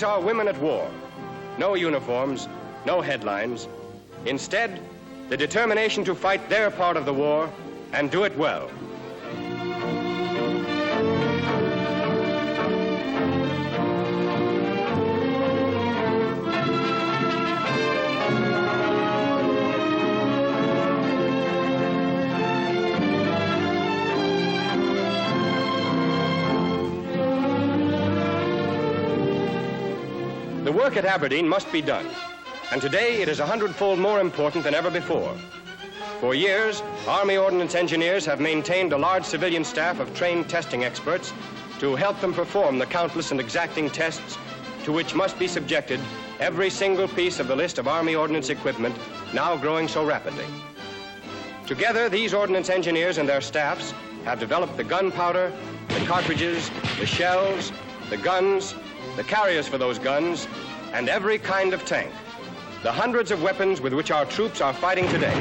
These are women at war. No uniforms, no headlines. Instead, the determination to fight their part of the war and do it well. The work at Aberdeen must be done, and today it is 100-fold more important than ever before. For years, Army Ordnance Engineers have maintained a large civilian staff of trained testing experts to help them perform the countless and exacting tests to which must be subjected every single piece of the list of Army Ordnance equipment now growing so rapidly. Together, these Ordnance Engineers and their staffs have developed the gunpowder, the cartridges, the shells, the guns, the carriers for those guns, and every kind of tank. The hundreds of weapons with which our troops are fighting today.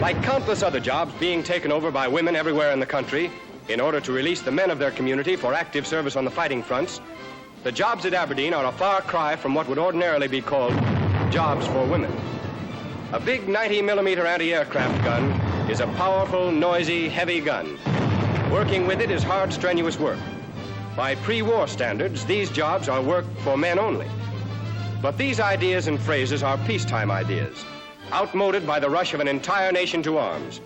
Like countless other jobs being taken over by women everywhere in the country in order to release the men of their community for active service on the fighting fronts, the jobs at Aberdeen are a far cry from what would ordinarily be called jobs for women. A big 90mm anti-aircraft gun is a powerful, noisy, heavy gun. Working with it is hard, strenuous work. By pre-war standards, these jobs are work for men only. But these ideas and phrases are peacetime ideas, outmoded by the rush of an entire nation to arms.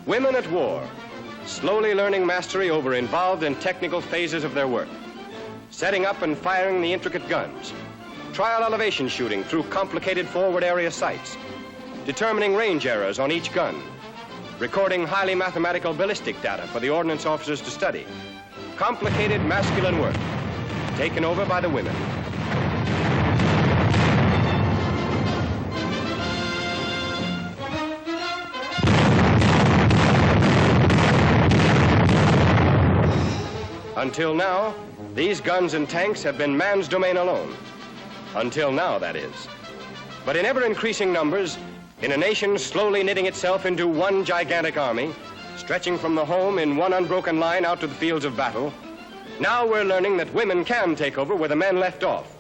Women at war, slowly learning mastery over involved and technical phases of their work, setting up and firing the intricate guns, trial elevation shooting through complicated forward area sights, determining range errors on each gun, recording highly mathematical ballistic data for the ordnance officers to study. Complicated masculine work, taken over by the women. Until now, these guns and tanks have been man's domain alone. Until now, that is. But in ever-increasing numbers, in a nation slowly knitting itself into one gigantic army, stretching from the home in one unbroken line out to the fields of battle, now we're learning that women can take over where the men left off.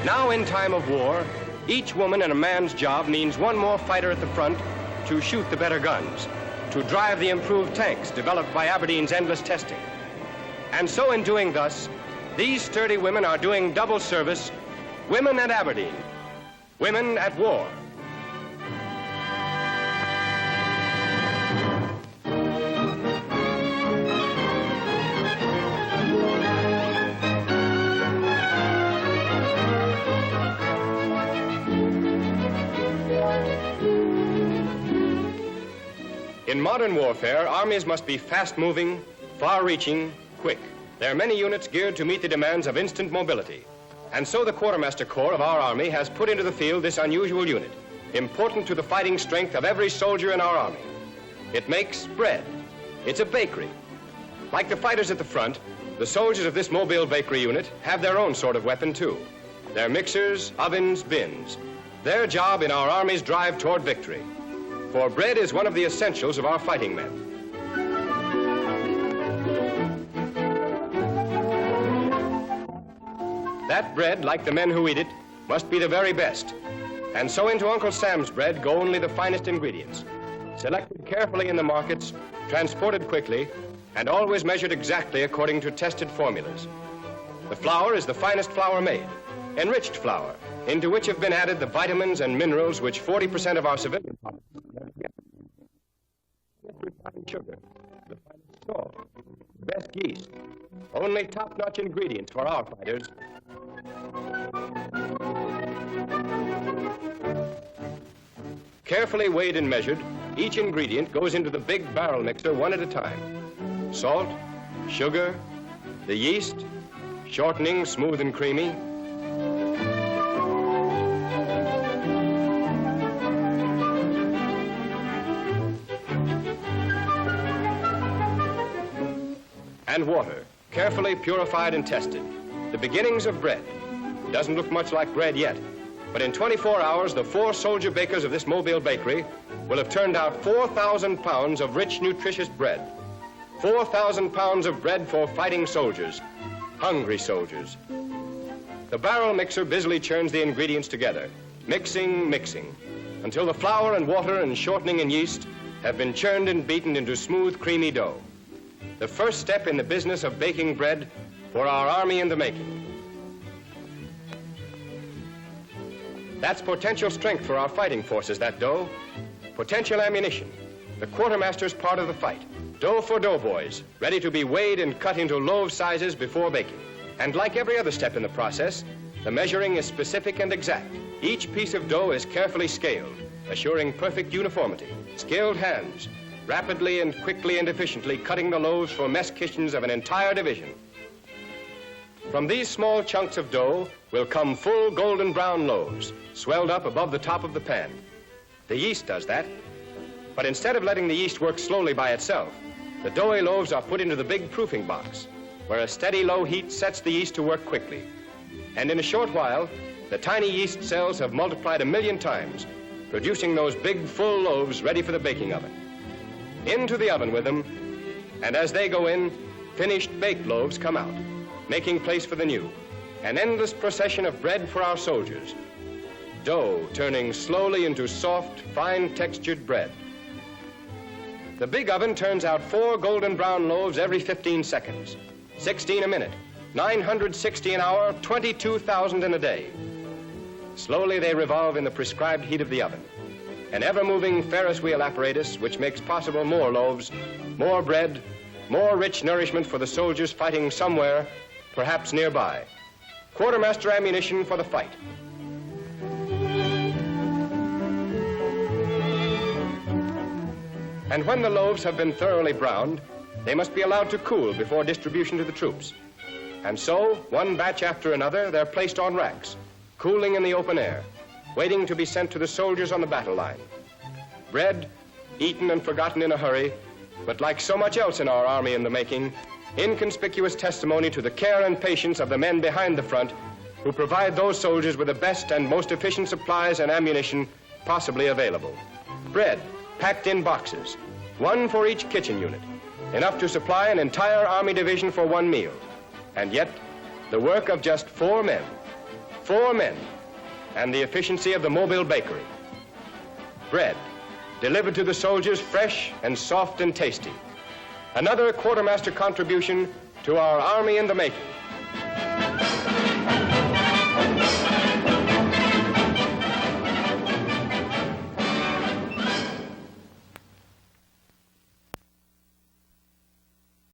Now, in time of war, each woman and a man's job means one more fighter at the front to shoot the better guns, to drive the improved tanks developed by Aberdeen's endless testing. And so in doing thus, these sturdy women are doing double service, women at Aberdeen, women at war. In modern warfare, armies must be fast-moving, far-reaching, quick. There are many units geared to meet the demands of instant mobility. And so the Quartermaster Corps of our Army has put into the field this unusual unit, important to the fighting strength of every soldier in our Army. It makes bread. It's a bakery. Like the fighters at the front, the soldiers of this mobile bakery unit have their own sort of weapon, too. They're mixers, ovens, bins. Their job in our Army's drive toward victory. For bread is one of the essentials of our fighting men. That bread, like the men who eat it, must be the very best. And so into Uncle Sam's bread go only the finest ingredients, selected carefully in the markets, transported quickly, and always measured exactly according to tested formulas. The flour is the finest flour made, enriched flour, into which have been added the vitamins and minerals which 40% of our civilian population get. Refined sugar, the finest salt, the best yeast, only top-notch ingredients for our fighters. Carefully weighed and measured, each ingredient goes into the big barrel mixer one at a time. Salt, sugar, the yeast, shortening smooth and creamy, and water, carefully purified and tested. The beginnings of bread. Doesn't look much like bread yet, but in 24 hours, the 4 soldier bakers of this Mobile bakery will have turned out 4,000 pounds of rich, nutritious bread. 4,000 pounds of bread for fighting soldiers, hungry soldiers. The barrel mixer busily churns the ingredients together, mixing, until the flour and water and shortening and yeast have been churned and beaten into smooth, creamy dough. The first step in the business of baking bread for our army in the making. That's potential strength for our fighting forces, that dough. Potential ammunition, the quartermaster's part of the fight. Dough for doughboys, ready to be weighed and cut into loaf sizes before baking. And like every other step in the process, the measuring is specific and exact. Each piece of dough is carefully scaled, assuring perfect uniformity. Skilled hands, rapidly and quickly and efficiently cutting the loaves for mess kitchens of an entire division. From these small chunks of dough will come full golden brown loaves, swelled up above the top of the pan. The yeast does that, but instead of letting the yeast work slowly by itself, the doughy loaves are put into the big proofing box, where a steady low heat sets the yeast to work quickly. And in a short while, the tiny yeast cells have multiplied 1,000,000 times, producing those big full loaves ready for the baking oven. Into the oven with them, and as they go in, finished baked loaves come out, making place for the new. An endless procession of bread for our soldiers. Dough turning slowly into soft, fine-textured bread. The big oven turns out 4 golden brown loaves every 15 seconds, 16 a minute, 960 an hour, 22,000 in a day. Slowly they revolve in the prescribed heat of the oven. An ever-moving Ferris wheel apparatus which makes possible more loaves, more bread, more rich nourishment for the soldiers fighting somewhere, perhaps nearby. Quartermaster ammunition for the fight. And when the loaves have been thoroughly browned, they must be allowed to cool before distribution to the troops. And so, one batch after another, they're placed on racks, cooling in the open air, waiting to be sent to the soldiers on the battle line. Bread, eaten and forgotten in a hurry, but like so much else in our army in the making, inconspicuous testimony to the care and patience of the men behind the front who provide those soldiers with the best and most efficient supplies and ammunition possibly available. Bread, packed in boxes, 1 for each kitchen unit, enough to supply an entire army division for 1 meal. And yet, the work of just 4 men, and the efficiency of the Mobile bakery. Bread, delivered to the soldiers fresh and soft and tasty. Another quartermaster contribution to our army in the making.